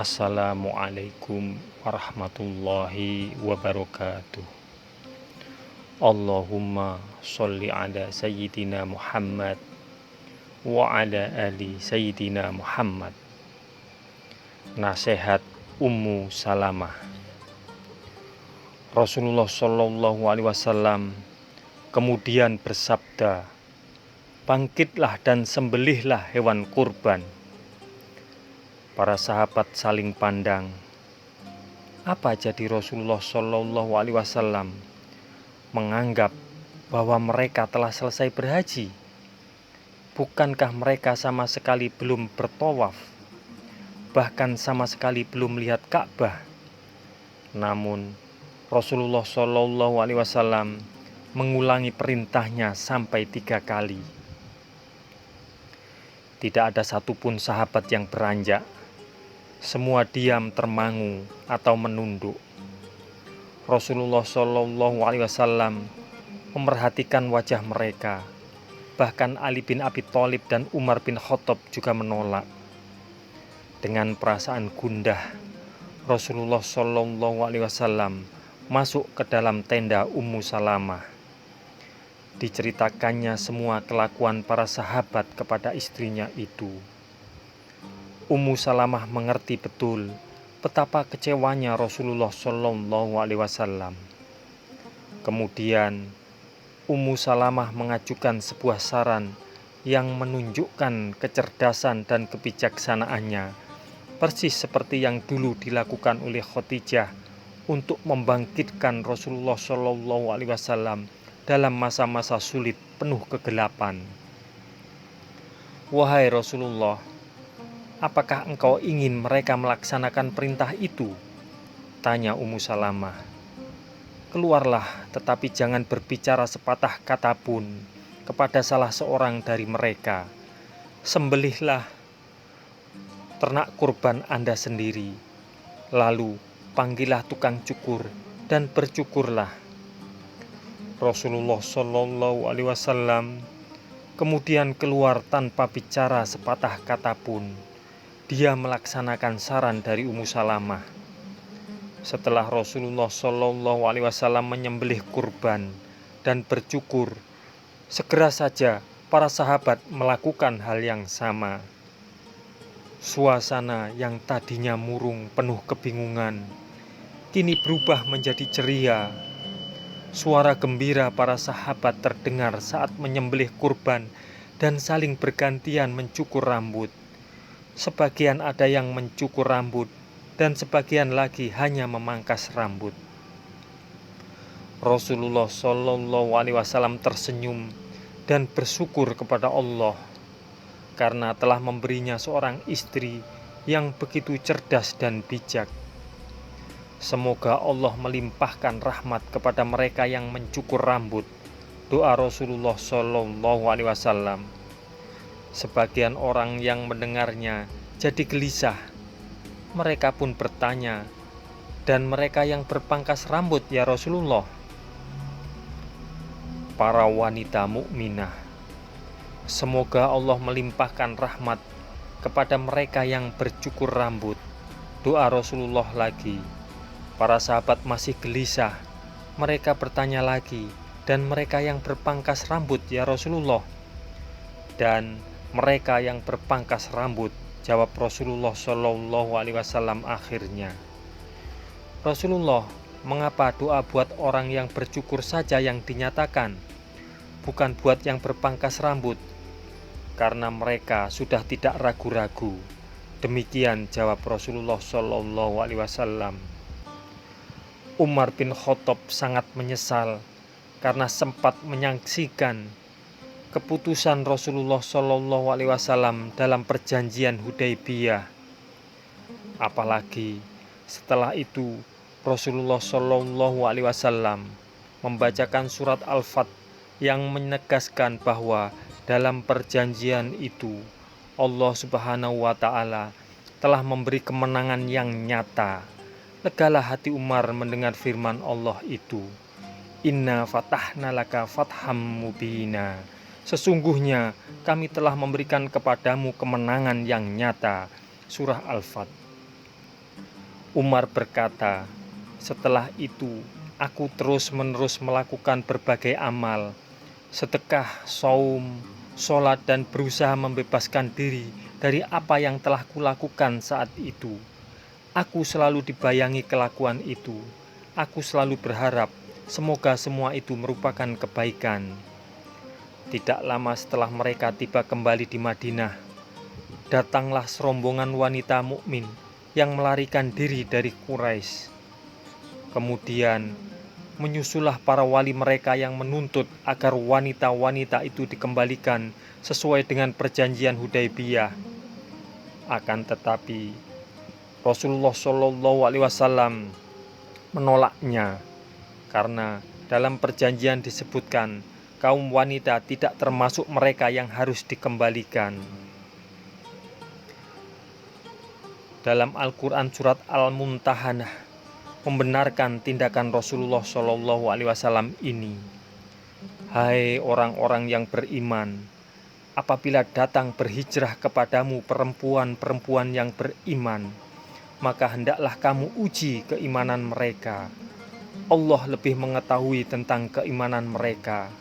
Assalamualaikum warahmatullahi wabarakatuh. Allahumma sholli ala sayyidina Muhammad wa ala ali sayyidina Muhammad. Nasihat Ummu Salamah. Rasulullah Shallallahu Alaihi Wasallam kemudian bersabda, "Bangkitlah dan sembelihlah hewan kurban." Para sahabat saling pandang. Apa jadi Rasulullah Shallallahu Alaihi Wasallam menganggap bahwa mereka telah selesai berhaji? Bukankah mereka sama sekali belum bertawaf, bahkan sama sekali belum melihat Ka'bah? Namun Rasulullah Shallallahu Alaihi Wasallam mengulangi perintahnya sampai 3 kali. Tidak ada satupun sahabat yang beranjak. Semua diam termangu atau menunduk. Rasulullah Shallallahu Alaihi Wasallam memerhatikan wajah mereka. Bahkan Ali bin Abi Thalib dan Umar bin Khattab juga menolak. Dengan perasaan gundah, Rasulullah Shallallahu Alaihi Wasallam masuk ke dalam tenda Ummu Salamah. Diceritakannya semua kelakuan para sahabat kepada istrinya itu. Ummu Salamah mengerti betul betapa kecewanya Rasulullah Shallallahu Alaihi Wasallam. Kemudian Ummu Salamah mengajukan sebuah saran yang menunjukkan kecerdasan dan kebijaksanaannya, persis seperti yang dulu dilakukan oleh Khadijah untuk membangkitkan Rasulullah Shallallahu Alaihi Wasallam dalam masa-masa sulit penuh kegelapan. "Wahai Rasulullah, apakah engkau ingin mereka melaksanakan perintah itu?" tanya Ummu Salamah. "Keluarlah, tetapi jangan berbicara sepatah kata pun kepada salah seorang dari mereka. Sembelihlah ternak kurban Anda sendiri, lalu panggillah tukang cukur dan bercukurlah." Rasulullah Shallallahu Alaihi Wasallam kemudian keluar tanpa bicara sepatah kata pun. Dia melaksanakan saran dari Ummu Salamah. Setelah Rasulullah Shallallahu Alaihi Wasallam menyembelih kurban dan bercukur, segera saja para sahabat melakukan hal yang sama. Suasana yang tadinya murung penuh kebingungan, kini berubah menjadi ceria. Suara gembira para sahabat terdengar saat menyembelih kurban dan saling bergantian mencukur rambut. Sebagian ada yang mencukur rambut dan sebagian lagi hanya memangkas rambut. Rasulullah Shallallahu Alaihi Wasallam tersenyum dan bersyukur kepada Allah karena telah memberinya seorang istri yang begitu cerdas dan bijak. Semoga Allah melimpahkan rahmat kepada mereka yang mencukur rambut, doa Rasulullah Shallallahu Alaihi Wasallam. Sebagian orang yang mendengarnya jadi gelisah. Mereka pun bertanya, "Dan mereka yang berpangkas rambut, ya Rasulullah?" Para wanita mukminah, semoga Allah melimpahkan rahmat kepada mereka yang bercukur rambut, doa Rasulullah lagi. Para sahabat masih gelisah. Mereka bertanya lagi, "Dan mereka yang berpangkas rambut, ya Rasulullah?" "Dan mereka yang berpangkas rambut," jawab Rasulullah Shallallahu Alaihi Wasallam akhirnya. "Rasulullah, mengapa doa buat orang yang bercukur saja yang dinyatakan, bukan buat yang berpangkas rambut?" "Karena mereka sudah tidak ragu-ragu." Demikian jawab Rasulullah Shallallahu Alaihi Wasallam. Umar bin Khattab sangat menyesal karena sempat menyaksikan keputusan Rasulullah Shallallahu Alaihi Wasallam dalam perjanjian Hudaybiyah. Apalagi setelah itu Rasulullah Shallallahu Alaihi Wasallam membacakan surat Al-Fath yang menegaskan bahwa dalam perjanjian itu Allah Subhanahu wa Ta'ala telah memberi kemenangan yang nyata. Legalah hati Umar mendengar firman Allah itu, "Inna fatahna laka fatham mubina." Sesungguhnya kami telah memberikan kepadamu kemenangan yang nyata. Surah Al-Fath. Umar berkata, "Setelah itu, aku terus-menerus melakukan berbagai amal, sedekah, saum, sholat, dan berusaha membebaskan diri dari apa yang telah kulakukan saat itu. Aku selalu dibayangi kelakuan itu. Aku selalu berharap semoga semua itu merupakan kebaikan." Tidak lama setelah mereka tiba kembali di Madinah, datanglah serombongan wanita mukmin yang melarikan diri dari Quraisy. Kemudian menyusullah para wali mereka yang menuntut agar wanita-wanita itu dikembalikan sesuai dengan perjanjian Hudaybiyah. Akan tetapi Rasulullah Shallallahu Alaihi Wasallam menolaknya karena dalam perjanjian disebutkan kaum wanita tidak termasuk mereka yang harus dikembalikan. Dalam Al-Quran surat Al-Mumtahanah membenarkan tindakan Rasulullah Shallallahu Alaihi Wasallam ini. "Hai orang-orang yang beriman, apabila datang berhijrah kepadamu perempuan-perempuan yang beriman, maka hendaklah kamu uji keimanan mereka. Allah lebih mengetahui tentang keimanan mereka.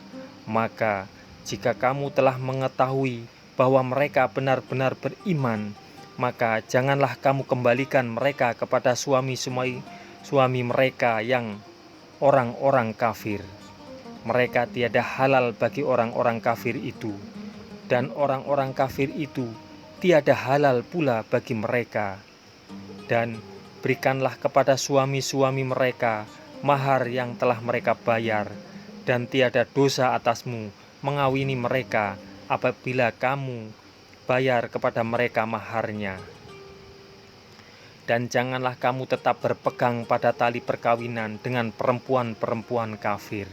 Maka jika kamu telah mengetahui bahwa mereka benar-benar beriman, maka janganlah kamu kembalikan mereka kepada suami mereka yang orang-orang kafir. Mereka tiada halal bagi orang-orang kafir itu, dan orang-orang kafir itu tiada halal pula bagi mereka. Dan berikanlah kepada suami-suami mereka mahar yang telah mereka bayar, dan tiada dosa atasmu mengawini mereka apabila kamu bayar kepada mereka maharnya. Dan janganlah kamu tetap berpegang pada tali perkawinan dengan perempuan-perempuan kafir.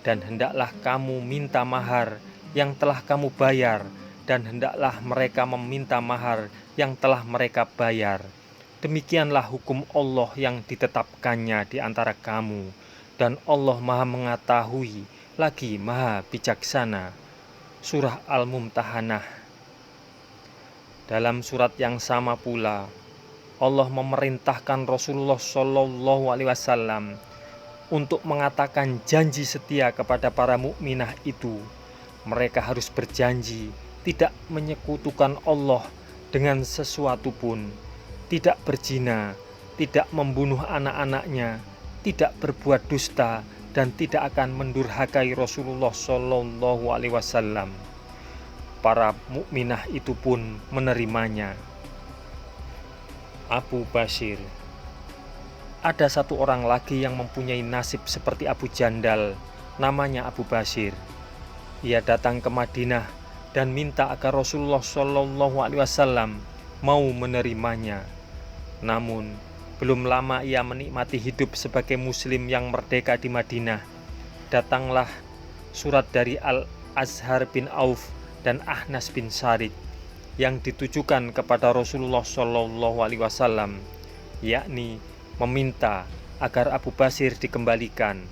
Dan hendaklah kamu minta mahar yang telah kamu bayar, dan hendaklah mereka meminta mahar yang telah mereka bayar. Demikianlah hukum Allah yang ditetapkannya di antara kamu, dan Allah Maha mengetahui lagi Maha bijaksana." Surah Al-Mumtahanah. Dalam surat yang sama pula, Allah memerintahkan Rasulullah Shallallahu Alaihi Wasallam untuk mengatakan janji setia kepada para mukminah itu. Mereka harus berjanji tidak menyekutukan Allah dengan sesuatu pun, tidak berzina, tidak membunuh anak-anaknya, tidak berbuat dusta, dan tidak akan mendurhakai Rasulullah Shallallahu Alaihi Wasallam. Para mukminah itu pun menerimanya. Abu Basir. Ada satu orang lagi yang mempunyai nasib seperti Abu Jandal, namanya Abu Basir. Ia datang ke Madinah dan minta agar Rasulullah Shallallahu Alaihi Wasallam mau menerimanya. Namun belum lama ia menikmati hidup sebagai muslim yang merdeka di Madinah, datanglah surat dari Al-Azhar bin Auf dan Ahnas bin Syarik yang ditujukan kepada Rasulullah Shallallahu Alaihi Wasallam, yakni meminta agar Abu Basir dikembalikan.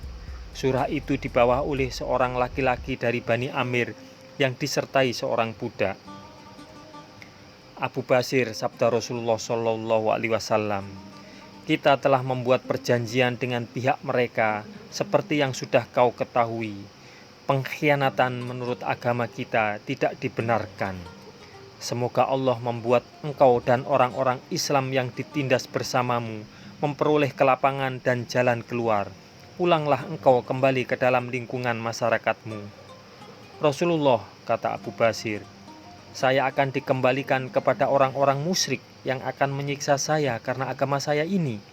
Surah itu dibawa oleh seorang laki-laki dari Bani Amir yang disertai seorang budak. Abu Basir, sabda Rasulullah Shallallahu Alaihi Wasallam, "Kita telah membuat perjanjian dengan pihak mereka seperti yang sudah kau ketahui. Pengkhianatan menurut agama kita tidak dibenarkan. Semoga Allah membuat engkau dan orang-orang Islam yang ditindas bersamamu memperoleh kelapangan dan jalan keluar. Pulanglah engkau kembali ke dalam lingkungan masyarakatmu." "Rasulullah," kata Abu Basir, "saya akan dikembalikan kepada orang-orang musyrik yang akan menyiksa saya karena agama saya ini."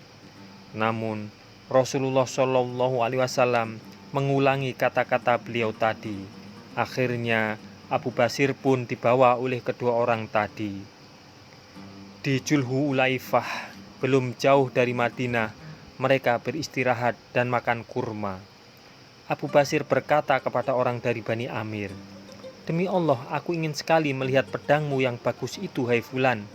Namun Rasulullah Shallallahu Alaihi Wasallam mengulangi kata-kata beliau tadi. Akhirnya Abu Basir pun dibawa oleh kedua orang tadi. Di Julhu Ulaifah, belum jauh dari Madinah, mereka beristirahat dan makan kurma. Abu Basir berkata kepada orang dari Bani Amir, "Demi Allah, aku ingin sekali melihat pedangmu yang bagus itu, hai Fulan."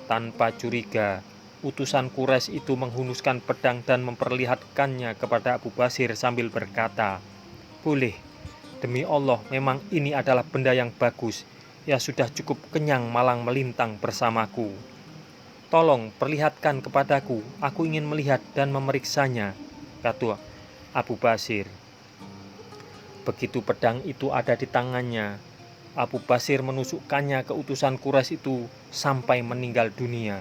Tanpa curiga, utusan Quraisy itu menghunuskan pedang dan memperlihatkannya kepada Abu Basir sambil berkata, "Boleh, demi Allah memang ini adalah benda yang bagus. Ya sudah cukup kenyang malang melintang bersamaku." Tolong perlihatkan kepadaku, aku ingin melihat dan memeriksanya, kata Abu Basir. Begitu pedang itu ada di tangannya, Abu Basir menusukkannya ke utusan Quraisy itu sampai meninggal dunia.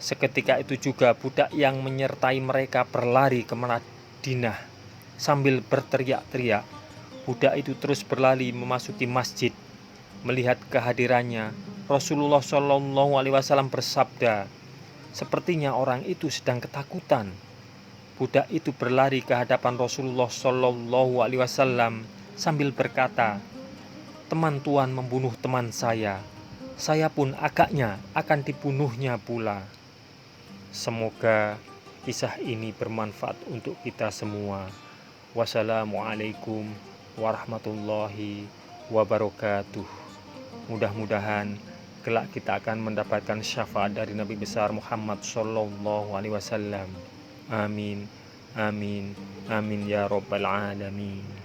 Seketika itu juga budak yang menyertai mereka berlari ke Madinah sambil berteriak-teriak. Budak itu terus berlari memasuki masjid. Melihat kehadirannya, Rasulullah Shallallahu Alaihi Wasallam bersabda, "Sepertinya orang itu sedang ketakutan." Budak itu berlari ke hadapan Rasulullah Shallallahu Alaihi Wasallam sambil berkata, "Teman Tuhan membunuh teman saya pun agaknya akan dibunuhnya pula." Semoga kisah ini bermanfaat untuk kita semua. Wassalamualaikum warahmatullahi wabarakatuh. Mudah-mudahan kelak kita akan mendapatkan syafaat dari Nabi besar Muhammad Sallallahu Alaihi Wasallam. Amin, amin, amin ya Rabbal Alamin.